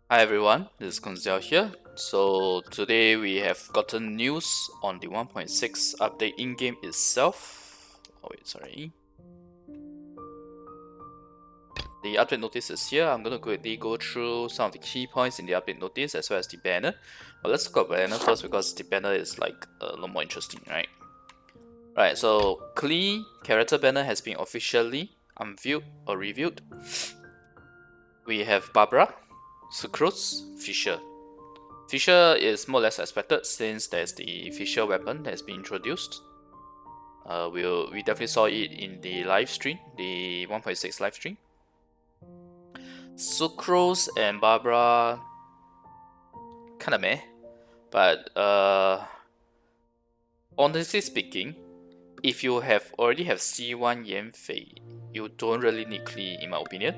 Hi everyone, this is Koinzell here. So today we have gotten news on the 1.6 update in-game itself. Oh wait, sorry. The update notice is here. I'm gonna quickly go through some of the key points in the update notice as well as the banner. But let's look at banner first because the banner is like a lot more interesting, right? Right, so Klee character banner has been officially unveiled or revealed. We have Barbara, Sucrose, Fisher. Fisher is more or less expected since there's the Fisher weapon that has been introduced. We definitely saw it in the live stream, the 1.6 live stream. Sucrose and Barbara, kinda meh, but honestly speaking, if you have already have C1 Yanfei, you don't really need Klee in my opinion.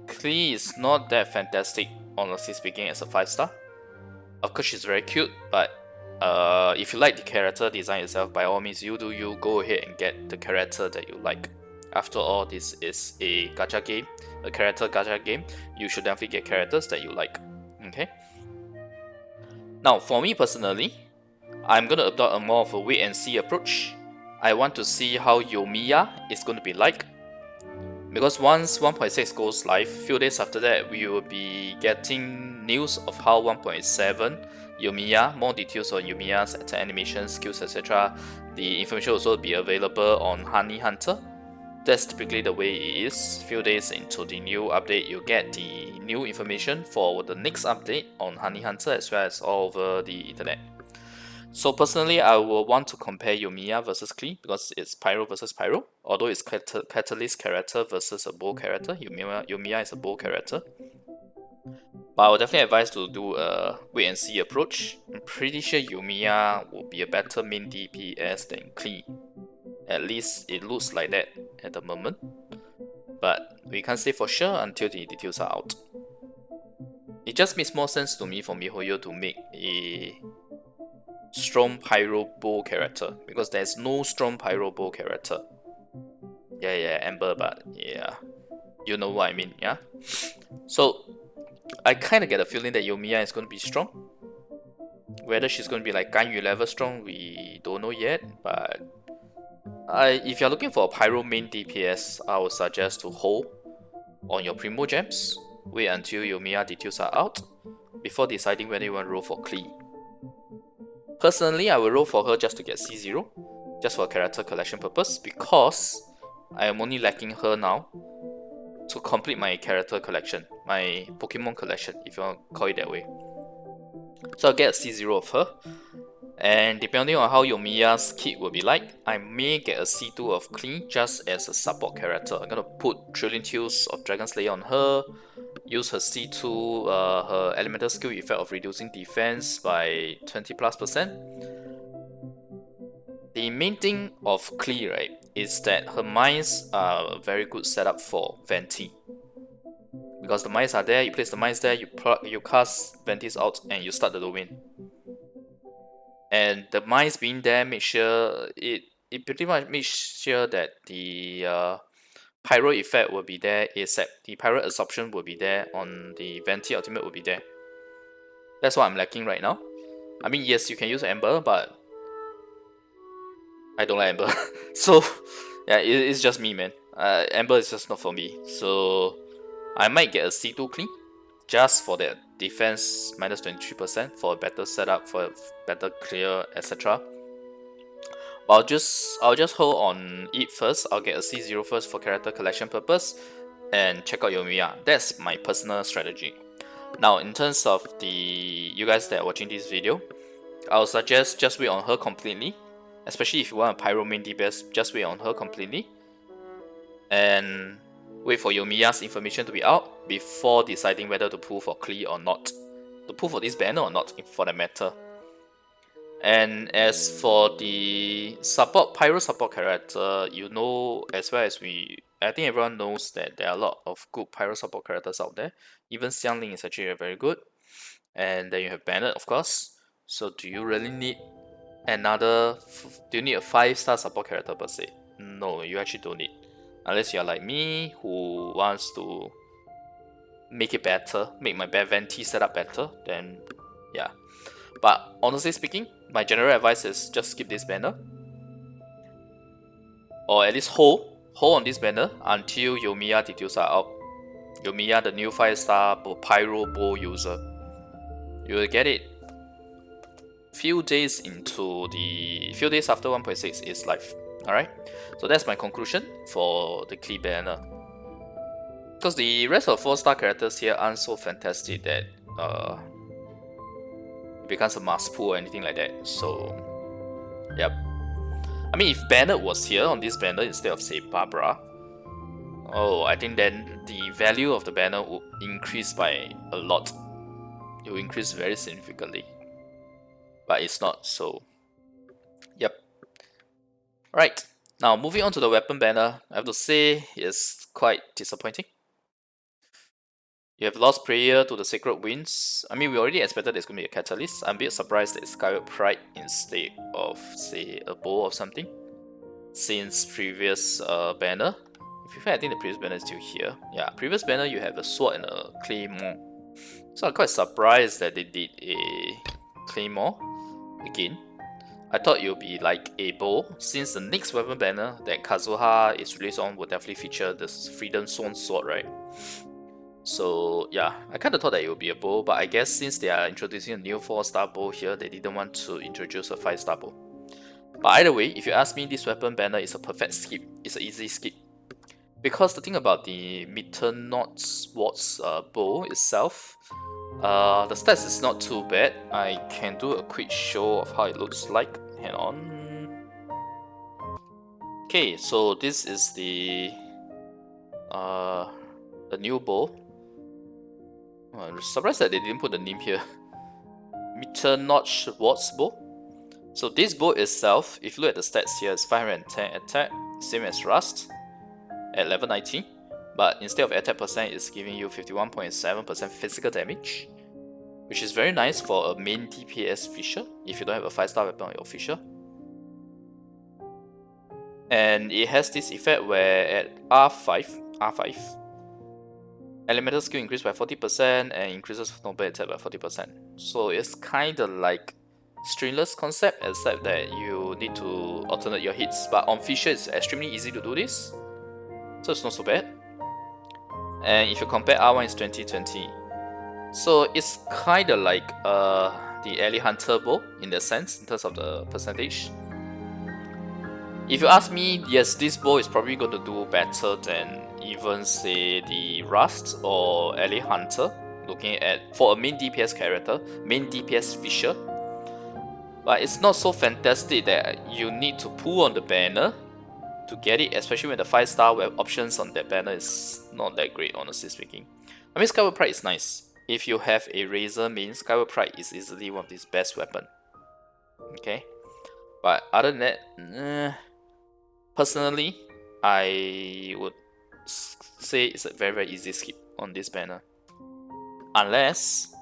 Klee is not that fantastic, honestly speaking, as a 5-star. Of course, she's very cute, but if you like the character design itself, by all means, you go ahead and get the character that you like. After all, this is a gacha game, a character gacha game. You should definitely get characters that you like. Okay. Now, for me personally, I'm gonna adopt a more of a wait and see approach. I want to see how Yoimiya is going to be like, because once 1.6 goes live, few days after that, we will be getting news of how 1.7 Yoimiya, more details on Yoimiya's attack animation, skills, etc. The information will also be available on Honey Hunter. That's typically the way it is. Few days into the new update, you get the new information for the next update on Honey Hunter as well as all over the internet. So personally, I will want to compare Yoimiya versus Klee because it's Pyro versus Pyro. Although it's Catalyst character versus a bow character, Yoimiya is a bow character. But I would definitely advise to do a wait and see approach. I'm pretty sure Yoimiya will be a better main DPS than Klee. At least it looks like that at the moment. But we can't say for sure until the details are out. It just makes more sense to me for MiHoYo to make a strong pyro bow character because there's no strong pyro bow character. Yeah, Amber, but yeah, you know what I mean, yeah. So I kind of get a feeling that Yoimiya is going to be strong. Whether she's going to be like Ganyu level strong, we don't know yet. But if you're looking for a pyro main DPS, I would suggest to hold on your Primo gems. Wait until Yoimiya details are out before deciding whether you want to roll for Klee. Personally, I will roll for her just to get C0, just for character collection purpose, because I am only lacking her now to complete my character collection, my Pokemon collection, if you want to call it that way. So I'll get a C0 of her, and depending on how Yoimiya's kit will be like, I may get a C2 of Klee just as a support character. I'm gonna put Trillion Tales of Dragon Slayer on her, use her C2, her elemental skill effect of reducing defense by 20+%. The main thing of Klee, right, is that her mines are a very good setup for Venti. Because the mines are there, you place the mines there, you cast Ventis out, and you start the domain. And the mines being there make sure it pretty much makes sure that the pyro effect will be there ASAP. The pyro absorption will be there on the Venti ultimate will be there. That's what I'm lacking right now. I mean, yes, you can use Ember, but I don't like Ember. So yeah, it's just me, man. Ember is just not for me. So I might get a C2 Klee just for that defense minus 23% for a better setup, for a better clear, etc. But I'll just hold on it first. I'll get a C0 first for character collection purpose and check out Yoimiya. That's my personal strategy. Now, in terms of you guys that are watching this video, I'll suggest just wait on her completely. Especially if you want a Pyro main DPS, just wait on her completely. And wait for Yoimiya's information to be out before deciding whether to pull for Klee or not. To pull for this banner or not, for that matter. And as for the Pyro support character, you know as well as I think everyone knows that there are a lot of good Pyro support characters out there. Even Xiangling is actually very good. And then you have Bennett, of course. So do you really need do you need a 5-star support character per se? No, you actually don't need. Unless you're like me, who wants to make it better, make my Venti setup better, then yeah. But honestly speaking, my general advice is just skip this banner. Or at least hold on this banner until Yoimiya details are out. Yoimiya, the new 5-star Pyro Bow user. You will get it few days after 1.6 is live. Alright? So that's my conclusion for the Klee banner. Because the rest of 4-star characters here aren't so fantastic that it becomes a must pull or anything like that. So yep. I mean, if Bennett was here on this banner instead of, say, Barbara, oh, I think then the value of the banner would increase by a lot. It will increase very significantly. But it's not, so yep. Right, now moving on to the weapon banner, I have to say it's quite disappointing. You have lost prayer to the Sacred Winds. I mean, we already expected there's going to be a catalyst. I'm a bit surprised that it's Skyward Pride instead of, say, a bow or something. Since previous banner. If you fact, I think the previous banner is still here. Yeah, previous banner you have a sword and a claymore. So I'm quite surprised that they did a claymore again. I thought it would be like a bow, since the next weapon banner that Kazuha is released on will definitely feature this Freedom Sworn sword, right? So yeah, I kinda thought that it would be a bow, but I guess since they are introducing a new 4-star bow here, they didn't want to introduce a 5-star bow. But either way, if you ask me, this weapon banner is a perfect skip. It's an easy skip. Because the thing about the Midternaut Swords bow itself, the stats is not too bad. I can do a quick show of how it looks like. Hang on. Okay, so this is the new bow. Oh, I'm surprised that they didn't put the name here. Midternaut Swords bow. So this bow itself, if you look at the stats here, it's 510 attack, same as Rust at level 19. But instead of attack percent, it's giving you 51.7% physical damage, which is very nice for a main DPS fisher if you don't have a 5-star weapon on your fisher. And it has this effect where at R5, elemental skill increased by 40% and increases normal attack by 40%. So it's kinda like stringless concept, except that you need to alternate your hits. But on fisher, it's extremely easy to do this, so it's not so bad. And if you compare R1 is 2020, so it's kinda like the Alley Hunter bow in that sense, in terms of the percentage. If you ask me, yes, this bow is probably going to do better than even, say, the Rust or Alley Hunter, looking at for a main DPS character, main DPS fisher. But it's not so fantastic that you need to pull on the banner to get it, especially when the 5-star web options on that banner is not that great, honestly speaking. I mean, Skyward Pride is nice. If you have a Razor main, Skyward Pride is easily one of his best weapon. Okay? But other than that, personally, I would say it's a very, very easy skip on this banner. Unless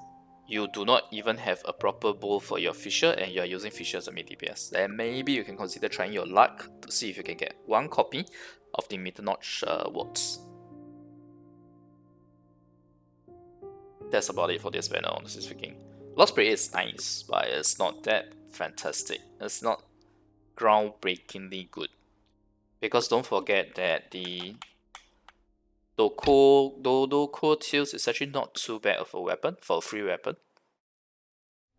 you do not even have a proper bow for your fisher and you are using fisher as a main DPS, then maybe you can consider trying your luck to see if you can get one copy of the Midternaut Wards. That's about it for this banner, honestly speaking. Lost Prayer is nice, but it's not that fantastic. It's not groundbreakingly good. Because don't forget that the Doko Tails is actually not too bad of a weapon for a free weapon.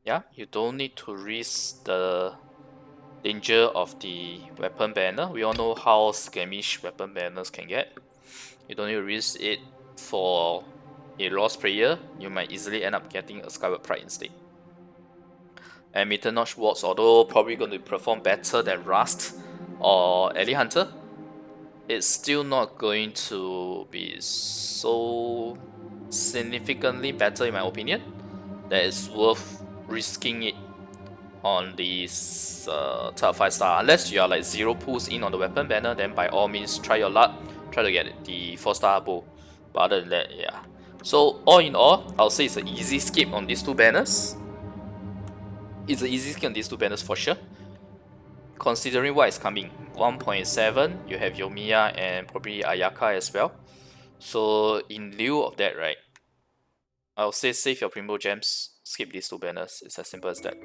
Yeah, you don't need to risk the danger of the weapon banner. We all know how skirmish weapon banners can get. You don't need to risk it for a Lost Prayer. You might easily end up getting a Skyward Pride instead. And Midternaut Wards, although probably going to perform better than Rust or Alley Hunter, it's still not going to be so significantly better in my opinion that it's worth risking it on this top 5-star. Unless you are like 0 pulls in on the weapon banner, then by all means try your luck, try to get the 4-star bow. But other than that, yeah. So all in all, I'll say it's an easy skip on these two banners. It's an easy skip on these two banners for sure. Considering what is coming, 1.7, you have Yoimiya and probably Ayaka as well. So in lieu of that, right, I'll say save your Primo Gems, skip these 2 banners. It's as simple as that.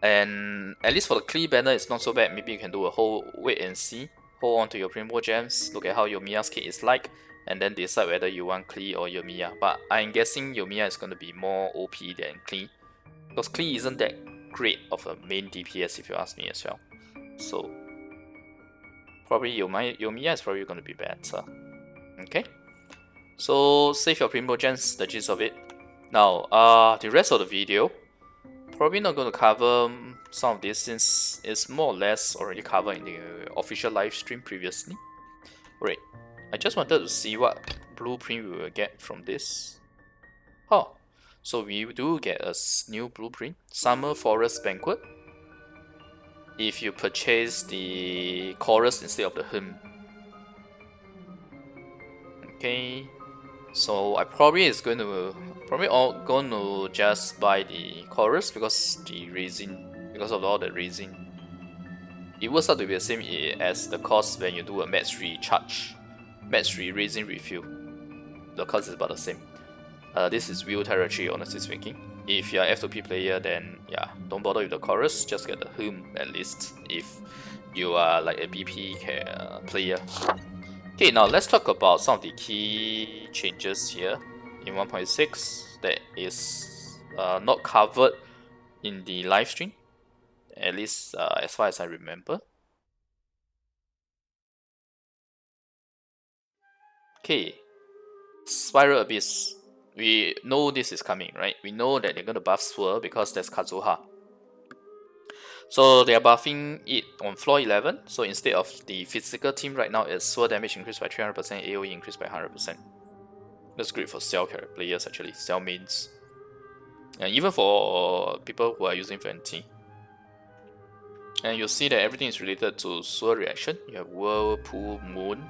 And at least for the Klee banner, it's not so bad. Maybe you can do a whole wait and see. Hold on to your Primo Gems, look at how Yoimiya's kit is like, and then decide whether you want Klee or Yoimiya. But I'm guessing Yoimiya is going to be more OP than Klee, because Klee isn't that great of a main DPS if you ask me as well. So probably Yoimiya is probably going to be better. Okay, so save your Primo Gems, the gist of it. Now, the rest of the video, probably not going to cover some of this since it's more or less already covered in the official live stream previously. Right, I just wanted to see what blueprint we will get from this. Oh, so we do get a new blueprint, Summer Forest Banquet. If you purchase the chorus instead of the hymn. Okay, so I probably going to just buy the chorus because of all the resin. It works out to be the same as the cost when you do a Match 3 charge, Match 3 resin refill. The cost is about the same. This is real territory, honestly speaking. If you're F2P player, then yeah, don't bother with the chorus, just get the hymn at least if you are like a BP player. Okay, now let's talk about some of the key changes here in 1.6 that is not covered in the live stream, at least as far as I remember. Okay, Spiral Abyss. We know this is coming, right? We know that they're going to buff Swirl because there's Kazuha. So they are buffing it on floor 11. So instead of the physical team right now, it's Swirl damage increased by 300%, AoE increased by 100%. That's great for Cell players actually, Cell mains. And even for people who are using Venti. And you'll see that everything is related to Swirl reaction. You have Whirlpool, Moon,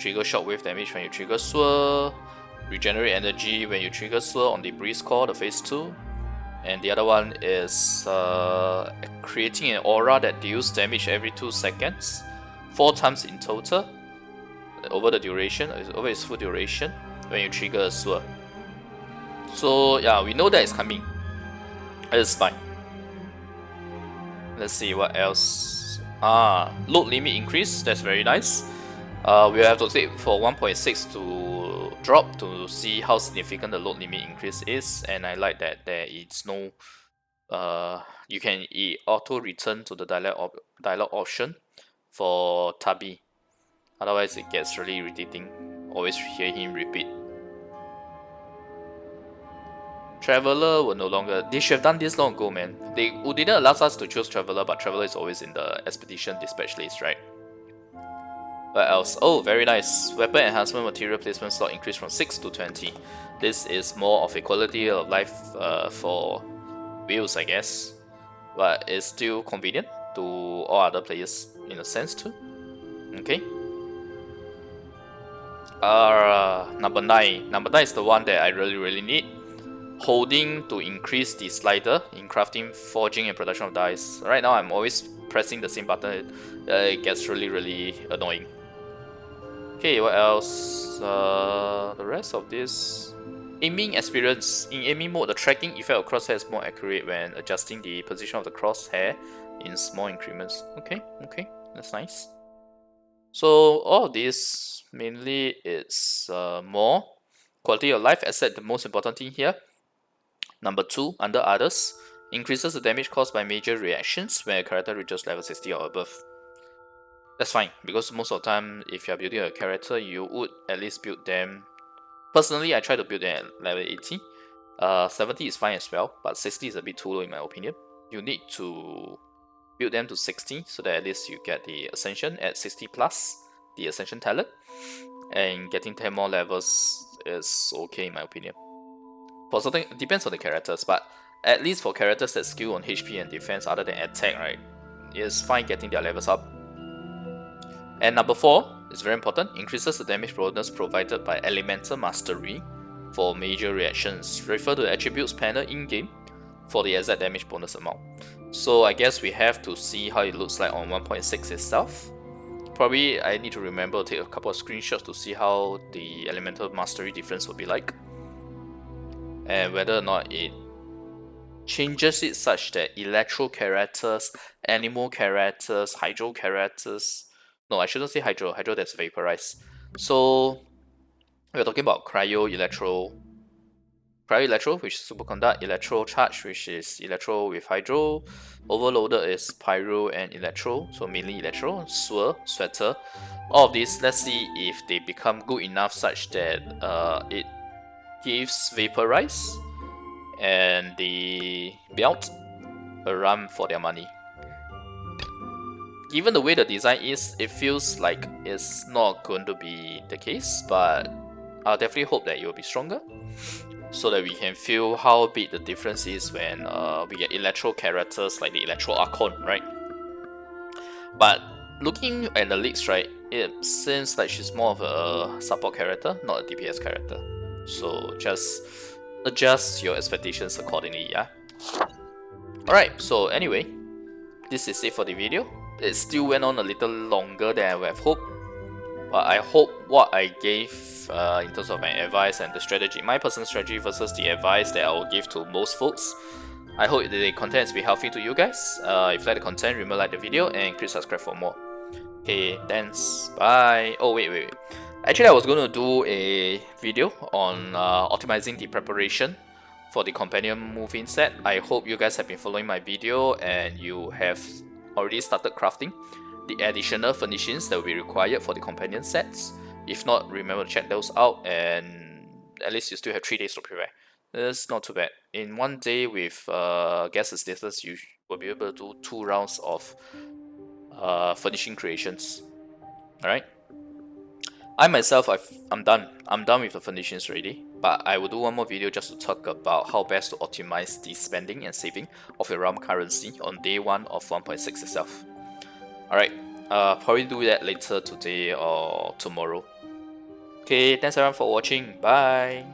trigger shockwave damage when you trigger Swirl, regenerate energy when you trigger Swirl on the Breeze Core, the phase 2. And the other one is creating an aura that deals damage every 2 seconds, 4 times in total, over the duration, over its full duration, when you trigger a Swirl. So yeah, we know that it's coming. It's fine. Let's see what else. Load limit increase, that's very nice. We have to wait for 1.6 to drop to see how significant the load limit increase is, and I like that there is no you can auto return to the dialogue option for Tabi. Otherwise it gets really irritating, always hear him repeat. Traveler will no longer, they should have done this long ago, man. They didn't allow us to choose Traveler, but Traveler is always in the expedition dispatch list, right? What else? Oh, very nice. Weapon enhancement material placement slot increased from 6 to 20. This is more of a quality of life for wheels, I guess. But it's still convenient to all other players in a sense too. Okay. Number 9. Number 9 is the one that I really need. Holding to increase the slider in crafting, forging, and production of dice. Right now I'm always pressing the same button. It gets really annoying. Okay, what else? The rest of this. Aiming experience. In aiming mode, the tracking effect of crosshair is more accurate when adjusting the position of the crosshair in small increments. Okay, that's nice. So all of this mainly is more quality of life asset, the most important thing here. Number 2, under others, increases the damage caused by major reactions when a character reaches level 60 or above. That's fine, because most of the time, if you are building a character, you would at least build them. Personally, I try to build them at level 80. 70 is fine as well, but 60 is a bit too low in my opinion. You need to build them to 60 so that at least you get the Ascension at 60 plus, the Ascension talent. And getting 10 more levels is okay in my opinion. For certain, it depends on the characters, but at least for characters that skill on HP and defense other than attack, right, it's fine getting their levels up. And number 4 is very important, increases the damage bonus provided by Elemental Mastery for major reactions. Refer to the attributes panel in-game for the exact damage bonus amount. So I guess we have to see how it looks like on 1.6 itself. Probably I need to remember to take a couple of screenshots to see how the Elemental Mastery difference will be like. and whether or not it changes it such that electro characters, animal characters, hydro characters. No, I shouldn't say hydro. Hydro that's vaporized. So we're talking about cryo electro, which is superconduct, electro charge, which is electro with hydro, overloaded is pyro and electro, so mainly electro, swirl, sweater. All of these, let's see if they become good enough such that it gives vaporize and the belt a run for their money. Given the way the design is, it feels like it's not going to be the case, but I definitely hope that it will be stronger, so that we can feel how big the difference is when we get electro characters like the Electro Archon, right? But looking at the leaks, right, it seems like she's more of a support character, not a DPS character. So just adjust your expectations accordingly, yeah? Alright, so anyway, this is it for the video. It still went on a little longer than I would have hoped, but I hope what I gave in terms of my advice and the strategy, my personal strategy versus the advice that I will give to most folks, I hope the content will be helpful to you guys. If you like the content, remember like the video and click subscribe for more. Okay, thanks, bye. Oh wait. Actually, I was going to do a video on optimizing the preparation for the companion move-in set. I hope you guys have been following my video and you have already started crafting the additional furnishings that will be required for the companion sets. If not, remember to check those out, and at least you still have 3 days to prepare. It's not too bad. In 1 day with guest status, you will be able to do 2 rounds of furnishing creations. Alright? I myself, I'm done. I'm done with the furnishings already, but I will do one more video just to talk about how best to optimize the spending and saving of your realm currency on day 1 of 1.6 itself. Alright, probably do that later today or tomorrow. Okay, thanks everyone for watching. Bye!